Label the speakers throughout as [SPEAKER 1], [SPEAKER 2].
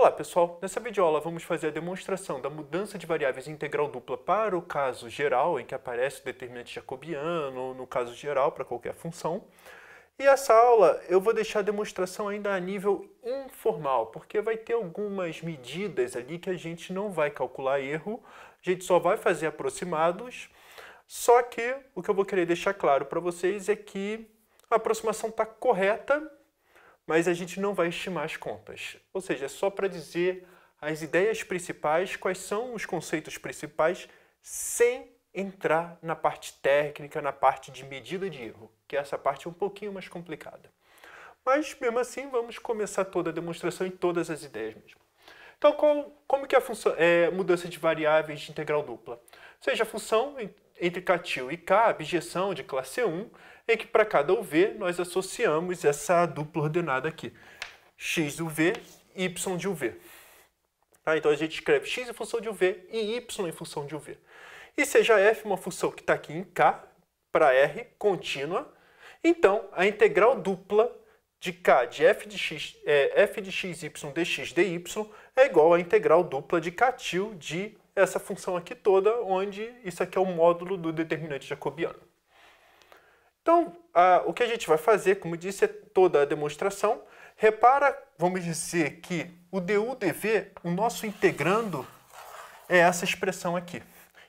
[SPEAKER 1] Olá pessoal, nessa videoaula vamos fazer a demonstração da mudança de variáveis em integral dupla para o caso geral, em que aparece o determinante jacobiano, no caso geral, para qualquer função. E essa aula eu vou deixar a demonstração ainda a nível informal, porque vai ter algumas medidas ali que a gente não vai calcular erro, a gente só vai fazer aproximados, só que o que eu vou querer deixar claro para vocês é que a aproximação está correta, mas a gente não vai estimar as contas. Ou seja, é só para dizer as ideias principais, quais são os conceitos principais, sem entrar na parte técnica, na parte de medida de erro, que essa parte é um pouquinho mais complicada. Mas, mesmo assim, vamos começar toda a demonstração em todas as ideias mesmo. Então, como que é a mudança de variáveis de integral dupla? Seja a função entre K-til e K, abjeção de classe 1, em que para cada UV nós associamos essa dupla ordenada aqui, x de UV e y de UV. Tá? Então a gente escreve x em função de UV e y em função de UV. E seja f uma função que está aqui em K, para R, contínua, então a integral dupla de K de f de x y dx dy é igual à integral dupla de K-til de essa função aqui toda, onde isso aqui é o módulo do determinante jacobiano. Então, o que a gente vai fazer, como disse, é toda a demonstração. Repara, vamos dizer que o du dv, o nosso integrando, é essa expressão aqui.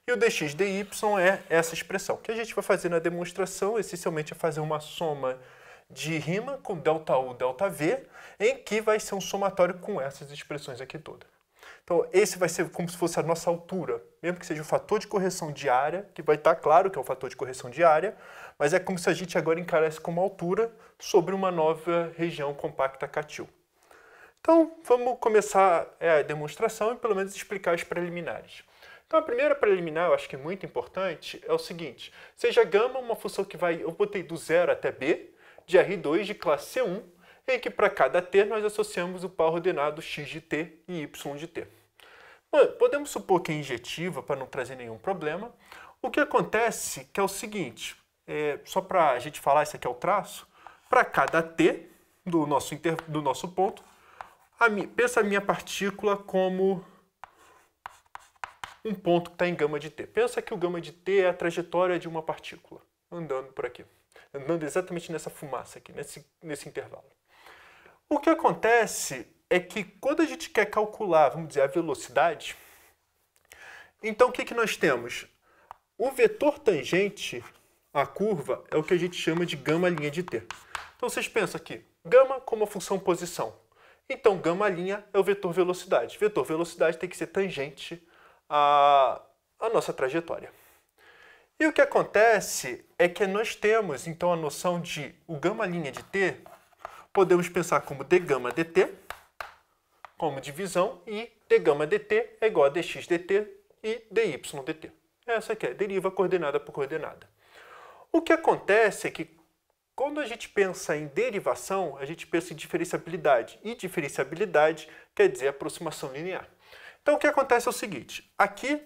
[SPEAKER 1] E o dx dy é essa expressão. O que a gente vai fazer na demonstração, essencialmente, é fazer uma soma de rima com ΔU, ΔV, em que vai ser um somatório com essas expressões aqui todas. Então, esse vai ser como se fosse a nossa altura, mesmo que seja o fator de correção de área, que vai estar claro que é o fator de correção de área, mas é como se a gente agora encarasse como altura sobre uma nova região compacta K-til. Então, vamos começar a demonstração e pelo menos explicar as preliminares. Então, a primeira preliminar, eu acho que é muito importante, é o seguinte: seja gama uma função que vai, eu botei do 0 até b, de R2 de classe C1, em que para cada t nós associamos o par ordenado x de t e y de t. Podemos supor que é injetiva para não trazer nenhum problema. O que acontece que é o seguinte, só para a gente falar, isso aqui é o traço, para cada t do nosso ponto, pensa a minha partícula como um ponto que está em gama de t. Pensa que o gama de t é a trajetória de uma partícula, andando por aqui, andando exatamente nessa fumaça aqui, nesse intervalo. O que acontece é que quando a gente quer calcular, vamos dizer, a velocidade, então o que nós temos? O vetor tangente à curva é o que a gente chama de gama linha de t. Então vocês pensam aqui, gama como a função posição. Então gama linha é o vetor velocidade. Vetor velocidade tem que ser tangente à nossa trajetória. E o que acontece é que nós temos então a noção de o gama linha de t, podemos pensar como d gama dt, como divisão, e d gama dt é igual a dx dt e dy dt. Essa aqui é a deriva coordenada por coordenada. O que acontece é que quando a gente pensa em derivação, a gente pensa em diferenciabilidade. E diferenciabilidade quer dizer aproximação linear. Então o que acontece é o seguinte, aqui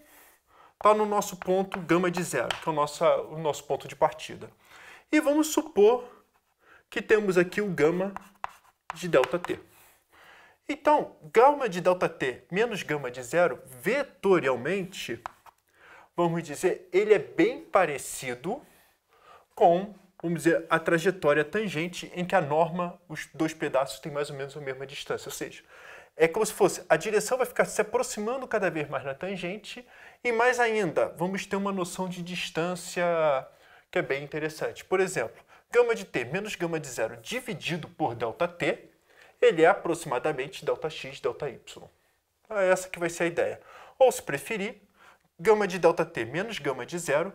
[SPEAKER 1] está no nosso ponto gama de zero, que é o nosso ponto de partida. E vamos supor que temos aqui o gama de ΔT. Então, gama de ΔT menos gama de zero, vetorialmente, vamos dizer, ele é bem parecido com, vamos dizer, a trajetória tangente, em que a norma, os dois pedaços têm mais ou menos a mesma distância. Ou seja, é como se fosse, a direção vai ficar se aproximando cada vez mais na tangente, e mais ainda, vamos ter uma noção de distância que é bem interessante. Por exemplo, gama de t menos gama de zero dividido por ΔT, ele é aproximadamente ΔX, ΔY. É essa que vai ser a ideia. Ou, se preferir, gama de ΔT menos gama de zero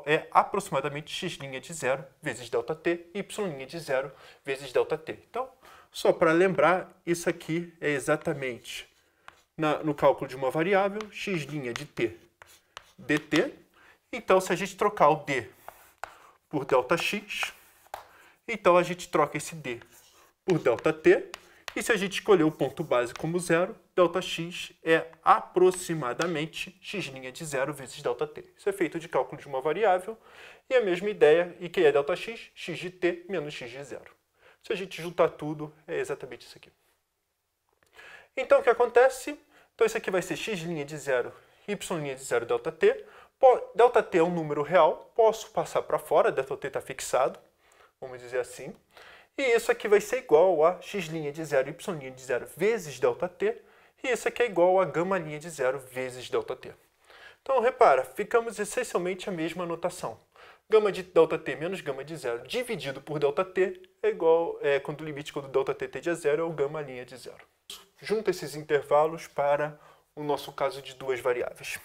[SPEAKER 1] é aproximadamente x' de zero vezes ΔT, y' de zero vezes ΔT. Então, só para lembrar, isso aqui é exatamente no cálculo de uma variável, x' de t dt. Então, se a gente trocar o d por ΔX, então a gente troca esse d por ΔT, e se a gente escolher o ponto base como zero, ΔX é aproximadamente x' de zero vezes ΔT. Isso é feito de cálculo de uma variável, e a mesma ideia, e que é ΔX, x de t menos x de zero. Se a gente juntar tudo, é exatamente isso aqui. Então, o que acontece? Então, isso aqui vai ser x' de 0, y' de 0, ΔT. ΔT é um número real, posso passar para fora, ΔT está fixado, vamos dizer assim. E isso aqui vai ser igual a x' de 0, y' de 0 vezes ΔT. E isso aqui é igual a γ' de 0 vezes ΔT. Então, repara, ficamos essencialmente a mesma notação. Γ de ΔT menos γ de 0 dividido por ΔT é igual, quando o limite quando ΔT tende a 0 é o γ' de 0. Junta esses intervalos para o nosso caso de duas variáveis.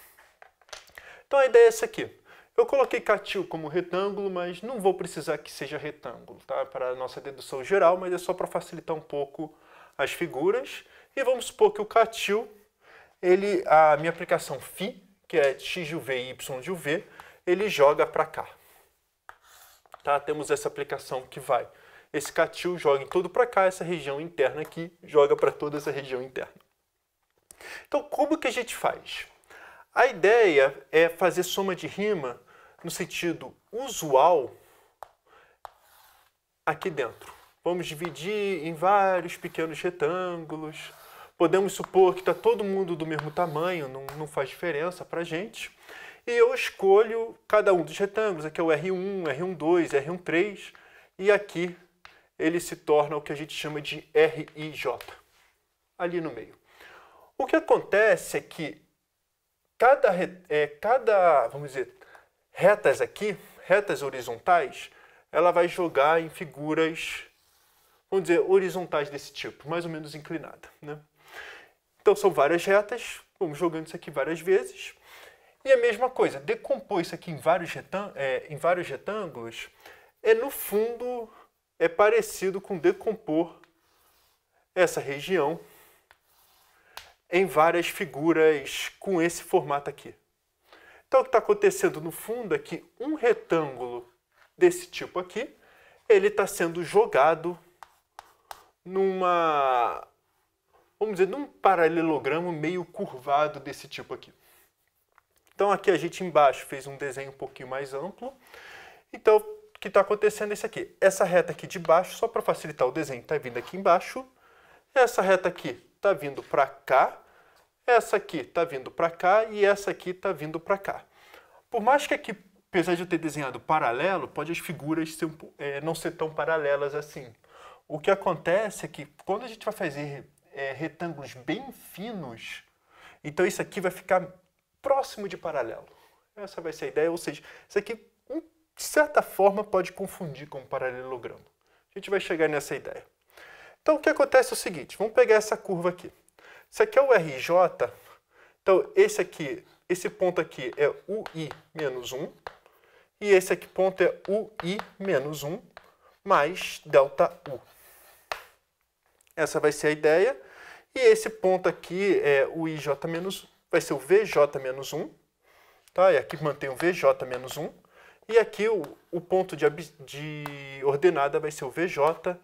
[SPEAKER 1] Então a ideia é essa aqui. Eu coloquei Catil como retângulo, mas não vou precisar que seja retângulo, tá? Para a nossa dedução geral, mas é só para facilitar um pouco as figuras. E vamos supor que o Catil, a minha aplicação φ, que é x de uv e y de uv, ele joga para cá. Tá? Temos essa aplicação que vai. Esse Catil joga em todo para cá, essa região interna aqui joga para toda essa região interna. Então, como que a gente faz? A ideia é fazer soma de rima no sentido usual aqui dentro. Vamos dividir em vários pequenos retângulos. Podemos supor que está todo mundo do mesmo tamanho, não faz diferença para a gente. E eu escolho cada um dos retângulos. Aqui é o R1, R12, R13. E aqui ele se torna o que a gente chama de RIJ, ali no meio. O que acontece é que vamos dizer, retas aqui, retas horizontais, ela vai jogar em figuras, vamos dizer, horizontais desse tipo, mais ou menos inclinada, né? Então são várias retas, vamos jogando isso aqui várias vezes. E a mesma coisa, decompor isso aqui em vários retângulos, no fundo, é parecido com decompor essa região em várias figuras com esse formato aqui. Então, o que está acontecendo no fundo é que um retângulo desse tipo aqui, ele está sendo jogado vamos dizer, num paralelogramo meio curvado desse tipo aqui. Então, aqui a gente embaixo fez um desenho um pouquinho mais amplo. Então, o que está acontecendo é isso aqui. Essa reta aqui de baixo, só para facilitar o desenho, está vindo aqui embaixo. Essa reta aqui está vindo para cá, essa aqui está vindo para cá e essa aqui está vindo para cá. Por mais que aqui, apesar de eu ter desenhado paralelo, pode as figuras não ser tão paralelas assim. O que acontece é que quando a gente vai fazer retângulos bem finos, então isso aqui vai ficar próximo de paralelo. Essa vai ser a ideia, ou seja, isso aqui, de certa forma, pode confundir com um paralelogramo. A gente vai chegar nessa ideia. Então, o que acontece é o seguinte, vamos pegar essa curva aqui. Isso aqui é o RJ, então esse ponto aqui é UI menos 1, e esse aqui ponto é UI menos 1 mais delta U. Essa vai ser a ideia, e esse ponto aqui é o IJ menos, vai ser o VJ menos 1, tá? E aqui mantém o VJ menos 1, e aqui o ponto de ordenada vai ser o VJ,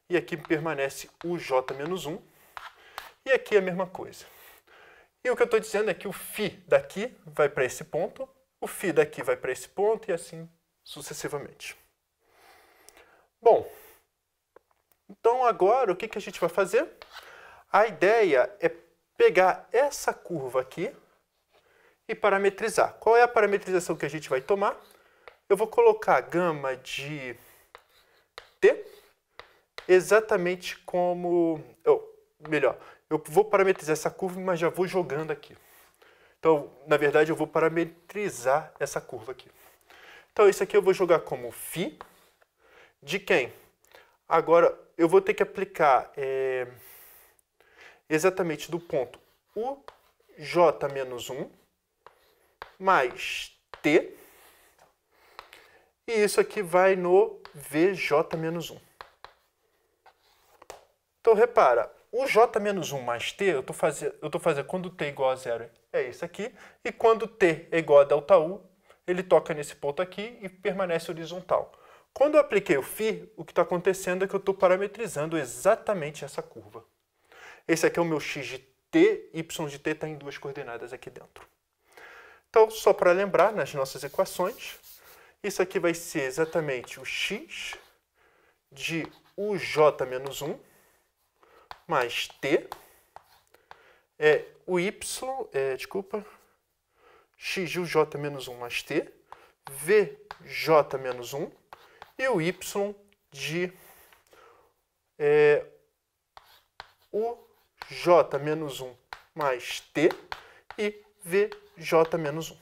[SPEAKER 1] e aqui permanece o J menos 1, e aqui é a mesma coisa. E o que eu estou dizendo é que o φ daqui vai para esse ponto, o φ daqui vai para esse ponto, e assim sucessivamente. Bom, então agora o que a gente vai fazer? A ideia é pegar essa curva aqui e parametrizar. Qual é a parametrização que a gente vai tomar? Eu vou colocar γ de t exatamente como... eu vou parametrizar essa curva, mas já vou jogando aqui. Então, na verdade, eu vou parametrizar essa curva aqui. Então, isso aqui eu vou jogar como φ de quem? Agora, eu vou ter que aplicar exatamente do ponto uj menos 1 mais t, e isso aqui vai no vj menos 1. Então, repara, o j menos 1 mais t, eu estou fazendo quando t é igual a 0, é esse aqui, e quando t é igual a delta u, ele toca nesse ponto aqui e permanece horizontal. Quando eu apliquei o φ, o que está acontecendo é que eu estou parametrizando exatamente essa curva. Esse aqui é o meu x de t, y de t está em duas coordenadas aqui dentro. Então, só para lembrar, nas nossas equações, isso aqui vai ser exatamente o x de uj menos 1 mais t o y, x de j menos 1 mais t, vj menos 1, e o y de uj menos 1 mais t e vj menos 1.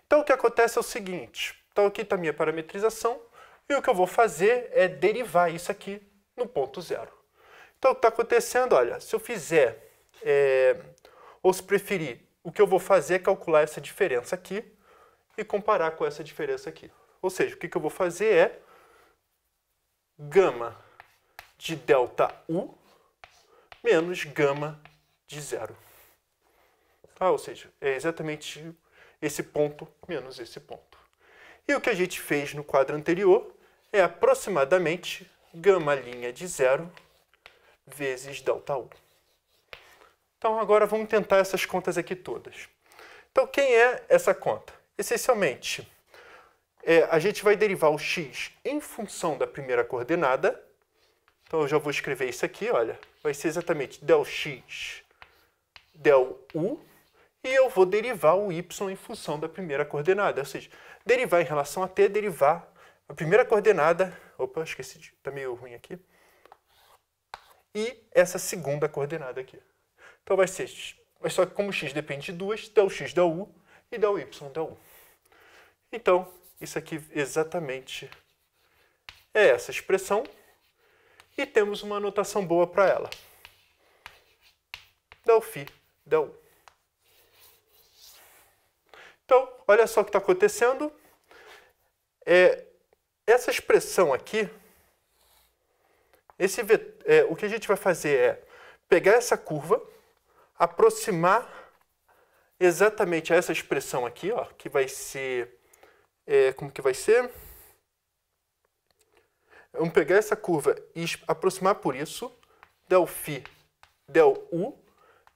[SPEAKER 1] Então, o que acontece é o seguinte. Então, aqui está a minha parametrização. E o que eu vou fazer é derivar isso aqui no ponto zero. Então, o que está acontecendo, olha, se eu fizer, ou se preferir, o que eu vou fazer é calcular essa diferença aqui e comparar com essa diferença aqui. Ou seja, o que eu vou fazer é gama de delta U menos gama de zero. Tá? Ou seja, é exatamente esse ponto menos esse ponto. E o que a gente fez no quadro anterior é aproximadamente gama linha de zero vezes delta U. Então, agora vamos tentar essas contas aqui todas. Então, quem é essa conta? Essencialmente, a gente vai derivar o x em função da primeira coordenada. Então, eu já vou escrever isso aqui, olha. Vai ser exatamente del x, del u. E eu vou derivar o y em função da primeira coordenada. Ou seja, derivar em relação a t, derivar a primeira coordenada. Opa, esqueci, está meio ruim aqui. E essa segunda coordenada aqui. Então vai ser, mas só que como x depende de duas, del x del u e del y del u. Então, isso aqui exatamente é essa expressão. E temos uma notação boa para ela. Del φ del u. Então, olha só o que está acontecendo. Essa expressão aqui, o que a gente vai fazer é pegar essa curva, aproximar exatamente a essa expressão aqui, ó, que vai ser... como que vai ser? Vamos pegar essa curva e aproximar por isso, del φ del u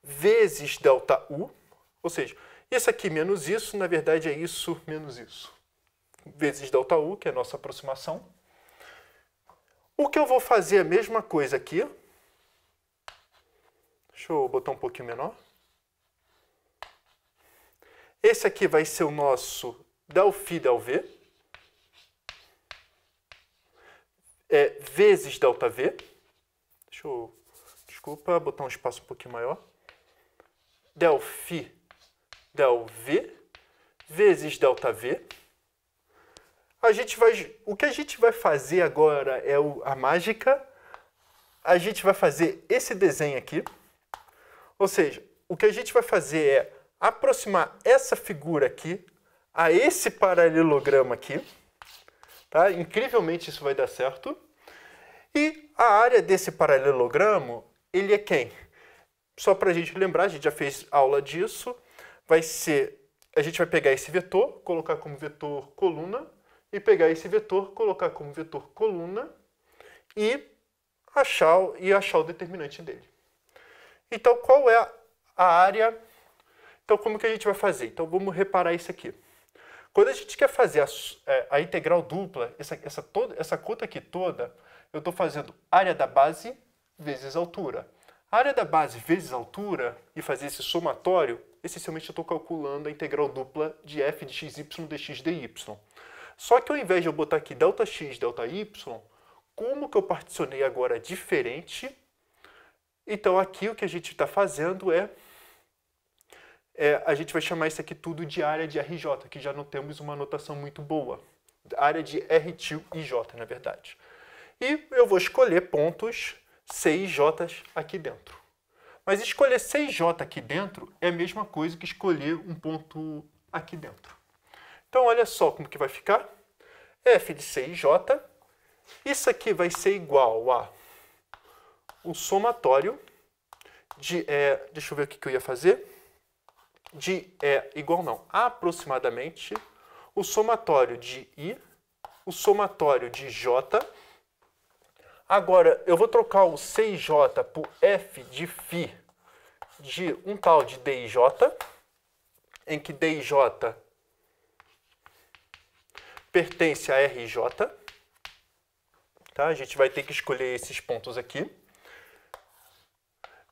[SPEAKER 1] vezes delta u, ou seja, isso aqui menos isso, na verdade é isso menos isso, vezes delta u, que é a nossa aproximação. O que eu vou fazer é a mesma coisa aqui. Deixa eu botar um pouquinho menor. Esse aqui vai ser o nosso del φ del v, vezes delta v. Desculpa, botar um espaço um pouquinho maior. Del φ del v vezes delta v. O que a gente vai fazer agora é a mágica. A gente vai fazer esse desenho aqui. Ou seja, o que a gente vai fazer é aproximar essa figura aqui a esse paralelogramo aqui. Tá? Incrivelmente isso vai dar certo. E a área desse paralelogramo, ele é quem? Só para a gente lembrar, a gente já fez aula disso. Vai ser, a gente vai pegar esse vetor, colocar como vetor coluna, e pegar esse vetor, colocar como vetor coluna, e achar o determinante dele. Então, qual é a área? Então, como que a gente vai fazer? Então, vamos reparar isso aqui. Quando a gente quer fazer a integral dupla, essa conta aqui toda, eu estou fazendo área da base vezes altura. A área da base vezes altura, e fazer esse somatório, essencialmente eu estou calculando a integral dupla de f de xy dx dy. Só que ao invés de eu botar aqui delta x, delta y, como que eu particionei agora diferente, então aqui o que a gente está fazendo a gente vai chamar isso aqui tudo de área de RJ, que já não temos uma notação muito boa. Área de R til e J, na verdade. E eu vou escolher pontos C e J aqui dentro. Mas escolher C e J aqui dentro é a mesma coisa que escolher um ponto aqui dentro. Então, olha só como que vai ficar. F de C e J. Isso aqui vai ser igual a o somatório de... deixa eu ver o que eu ia fazer. Igual não. Aproximadamente o somatório de I, o somatório de J. Agora, eu vou trocar o C e J por F de φ de um tal de DIJ, em que DIJ pertence a RJ. Tá? A gente vai ter que escolher esses pontos aqui.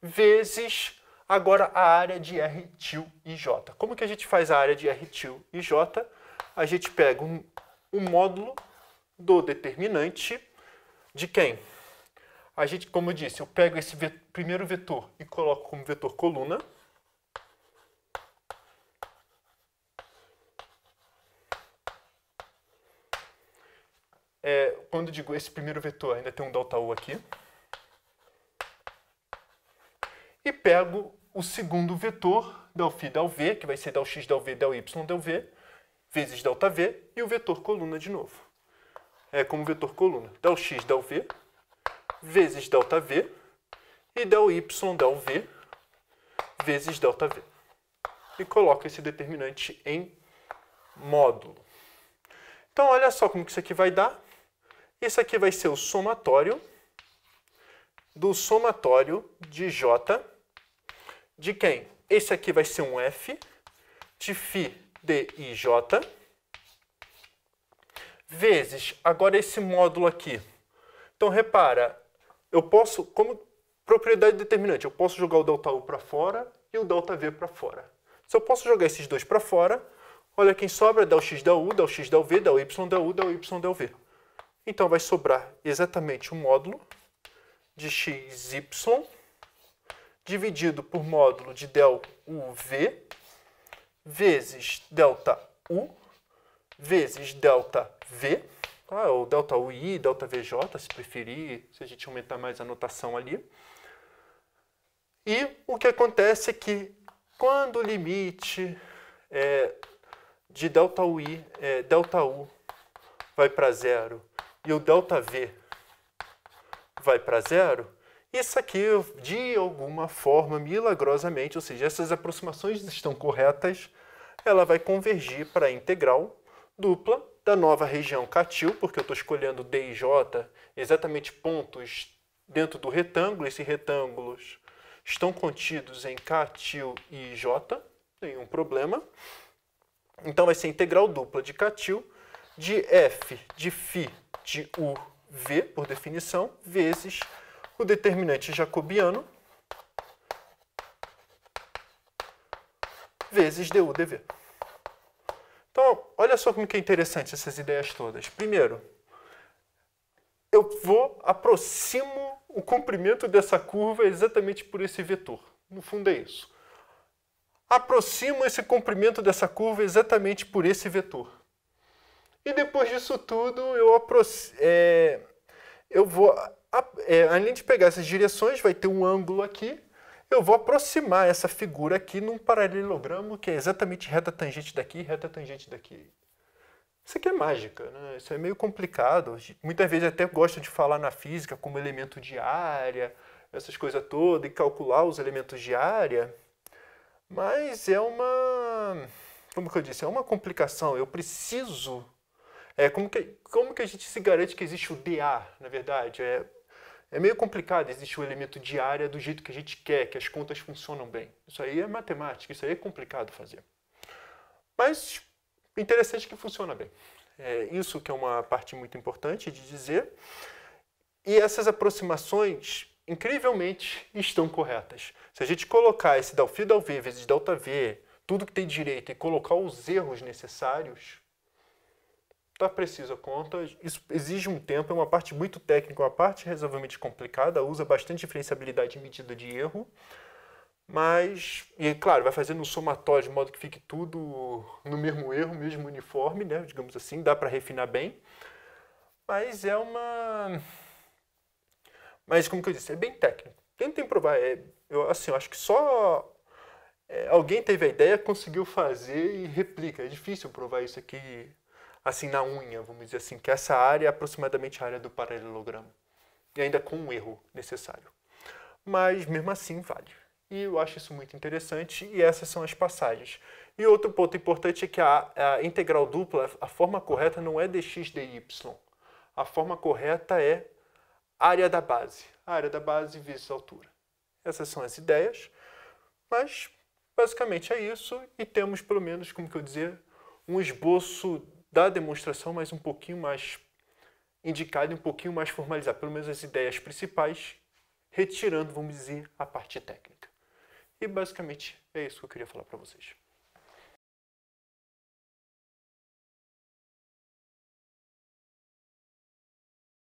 [SPEAKER 1] vezes agora a área de R til e J. Como que a gente faz a área de R til e J? A gente pega um módulo do determinante de quem? A gente, como eu disse, eu pego esse primeiro vetor e coloco como vetor coluna. Quando eu digo esse primeiro vetor, ainda tem um ΔU aqui. E pego o segundo vetor, ΔΦ, ΔV, que vai ser ΔX, ΔV, ΔY, ΔV, vezes ΔV, e o vetor coluna de novo. Como vetor coluna, ΔX, ΔV, vezes ΔV, e ΔY, ΔV, vezes ΔV. E coloco esse determinante em módulo. Então, olha só como que isso aqui vai dar. Isso aqui vai ser o somatório do somatório de J de quem? Esse aqui vai ser um F de φ de IJ vezes, agora esse módulo aqui. Então, repara, eu posso, como propriedade determinante, eu posso jogar o ΔU para fora e o ΔV para fora. Se eu posso jogar esses dois para fora, olha quem sobra, ΔX, ΔU, ΔX, ΔV, ΔY, ΔU, ΔY, ΔV. Então, vai sobrar exatamente o módulo de XY dividido por módulo de ΔUV vezes ΔU vezes ΔV, tá? Ou ΔUI, ΔVJ, se preferir, se a gente aumentar mais a notação ali. E o que acontece é que quando o limite de ΔUI, ΔU vai para zero e o ΔV vai para zero, isso aqui, de alguma forma, milagrosamente, ou seja, essas aproximações estão corretas, ela vai convergir para a integral dupla da nova região K-til, porque eu estou escolhendo D e J exatamente pontos dentro do retângulo. Esses retângulos estão contidos em K-til e J, nenhum problema. Então, vai ser integral dupla de K-til de F de φ de UV, por definição, vezes o determinante jacobiano vezes du dv. Então, olha só como que é interessante essas ideias todas. Primeiro, eu aproximo o comprimento dessa curva exatamente por esse vetor. No fundo é isso. Aproximo esse comprimento dessa curva exatamente por esse vetor. E depois disso tudo, eu vou, além de pegar essas direções, vai ter um ângulo aqui, eu vou aproximar essa figura aqui num paralelogramo que é exatamente reta tangente daqui e reta tangente daqui. Isso aqui é mágica, né? Isso é meio complicado. Muitas vezes até gosto de falar na física como elemento de área, essas coisas todas, e calcular os elementos de área, mas é uma, como que eu disse, é uma complicação. Eu preciso... como que a gente se garante que existe o dA, na verdade? É meio complicado, existe o elemento de área do jeito que a gente quer, que as contas funcionam bem. Isso aí é matemática, isso aí é complicado fazer. Mas interessante que funciona bem. Isso que é uma parte muito importante de dizer. E essas aproximações, incrivelmente, estão corretas. Se a gente colocar esse ΔΦ, ΔV vezes ΔV, tudo que tem direito, e colocar os erros necessários, está preciso a conta. Isso exige um tempo, é uma parte muito técnica, uma parte razoavelmente complicada, usa bastante diferenciabilidade em medida de erro, mas, e claro, vai fazendo um somatório de modo que fique tudo no mesmo erro, mesmo uniforme, né, digamos assim, dá para refinar bem, mas mas como que eu disse, é bem técnico. Tentem provar, eu acho que só alguém teve a ideia, conseguiu fazer e replica. É difícil provar isso aqui assim na unha, vamos dizer assim, que essa área é aproximadamente a área do paralelogramo. E ainda com um erro necessário. Mas mesmo assim vale. E eu acho isso muito interessante e essas são as passagens. E outro ponto importante é que a integral dupla, a forma correta não é dx dy. A forma correta é área da base. A área da base vezes a altura. Essas são as ideias, mas basicamente é isso. E temos pelo menos, como que eu dizer, um esboço da demonstração, mas um pouquinho mais indicado e um pouquinho mais formalizado. Pelo menos as ideias principais retirando, vamos dizer, a parte técnica. E basicamente é isso que eu queria falar para vocês.